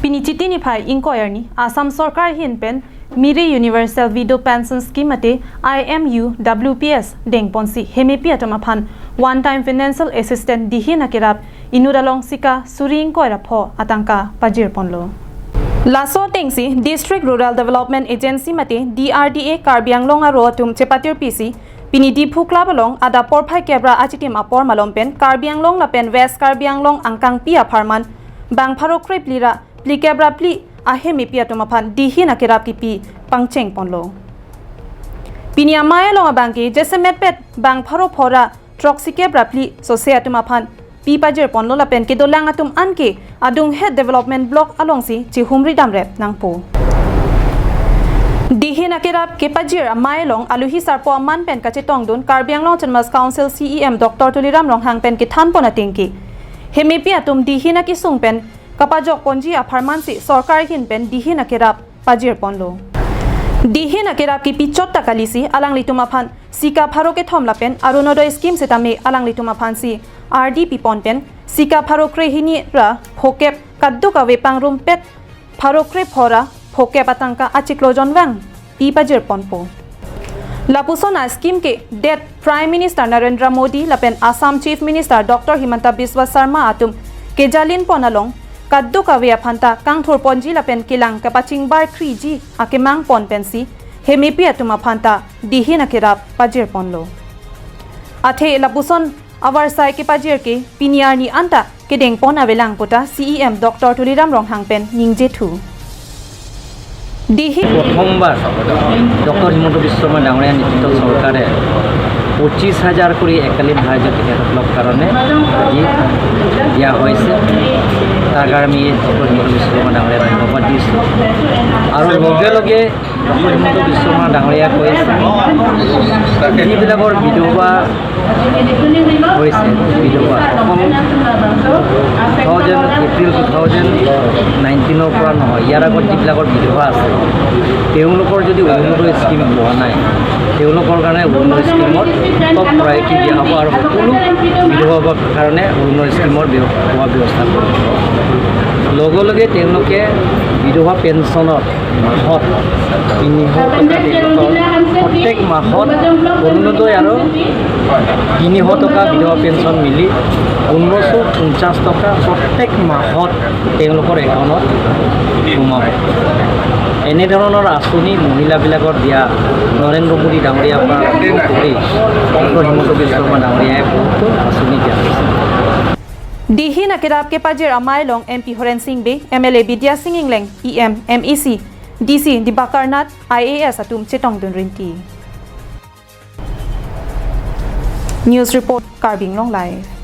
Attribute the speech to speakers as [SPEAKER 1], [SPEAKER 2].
[SPEAKER 1] Pinichiti ni phai inquiry ni Assam Sarkar hin pen Miri Universal Widow Pension Scheme ate IMUWP deng ponsi hemepi atum aphan one time financial assistance dihin akerap inudalong sika suri inquiry pho atangka pajir ponlo Laso tengsi District Rural Development Agency mate DRDA Karbianglong aro tum chepatir PC Pinidi phukla balong ada porphai kebra achitim apor malompen Karbianglong lapen West Karbianglong angkang pia pharman bang pharokre plira plikebra pli ahemi pia tumaphan dihin akerap kipi pangcheng ponlo Pinia mai long abangki jesemepet bang pharo phora troxikebra pli sosia tumaphan pi pajer ponlo lapen ke dolang atum anke adung head development block alongsi chihumri damrep nangpo Dihin akerap ke pajir amailong aluhi sarpo man pen kache tongdun Karbianglong Chenmas Council CEM Dr. Tuliram Longhang pen ke than pona tingki hemepi atum dihin akisung pen kapajok ponji apharmansi sarkar hin pen dihin akerap pajir ponlo Dihin akerap ki pichot takalisi alang lituma phan sika pharoke thomla pen arunodoy scheme setame alang lituma phan si RDP pon pen sika pharokre hini ra phokep kaddu ka wepang room pet pharokre phora phokep atangka achiklojon wang pi pajir ponpo Lapusona scheme ke det Prime Minister Narendra Modi lapen Assam Chief Minister Dr. Himanta Biswa Sarma atum kejalin ponalong kaddu kawe aphanta kangthor ponji lapen kilang kapaching bar kriji akemang pon pensi hemepi atum aphanta dihin akerap pajir ponlo athe lapuson awar sai ke pajir ke piniarni anta kedeng pon avelang pota CEM Dr. Tuliram Longhang pen ningje thu dihin
[SPEAKER 2] প্রথমবার doctor Himanta Biswa Sarma ডাঙরিয়া নেতৃত্ব সরকারে 25,000 করে এককালীন সাহায্য তেখেতসকলক কাৰণে আজি দিয়া হৈছে তাৰ কাৰণে আমি ডক্টৰ হিমন্ত বিশ্ব শৰ্মা ডাঙৰিয়াক ধন্যবাদ দিছোঁ আৰু লগে লগে ডক্টৰ হিমন্ত বিশ্ব শৰ্মা ডাঙৰিয়াক কৈছে যিবিলাকৰ বিধৱা হৈছে বিধৱা এপ্ৰিল 2019 পৰা নহয় ইয়াৰ আগত যিবিলাকৰ বিধৱা আছে তেওঁলোকৰ যদি অৰুণোদয় স্কিম লোৱা নাই তেওঁলোকৰ কাৰণে অৰুণোদয় স্কিমত টপ প্ৰায়ৰিটি দিয়া হ'ব আৰু সকলো বিধৱাৰ কাৰণে অৰুণোদয় স্কিমৰ হোৱা ব্যৱস্থা কৰিব লগে লগে তেওঁলোকে বিধৱা পেঞ্চনত মাহত 300 টকা প্ৰত্যেক মাহত অৰুণোদয় আৰু 300 টকা বিধৱা পেঞ্চন মিলি 1550 টকা প্ৰত্যেক মাহত তেওঁলোকৰ একাউণ্টত সোমাব এনেধৰণৰ আঁচনি মহিলাবিলাকৰ দিয়া নৰেন্দ্ৰ মোদী ডাঙৰীয়াৰ পৰা কৰি ডক্টৰ হিমন্ত বিশ্ব শৰ্মা ডাঙৰীয়াই বহুতো আঁচনি দিয়া হৈছে
[SPEAKER 1] Dihin akerap ke pajir amailong MP Horen Singh Be MLA Vidya Singh Ingleng EM MEC DC Dibakarnath IAS atum chetong dun rinti News report Karbianglong live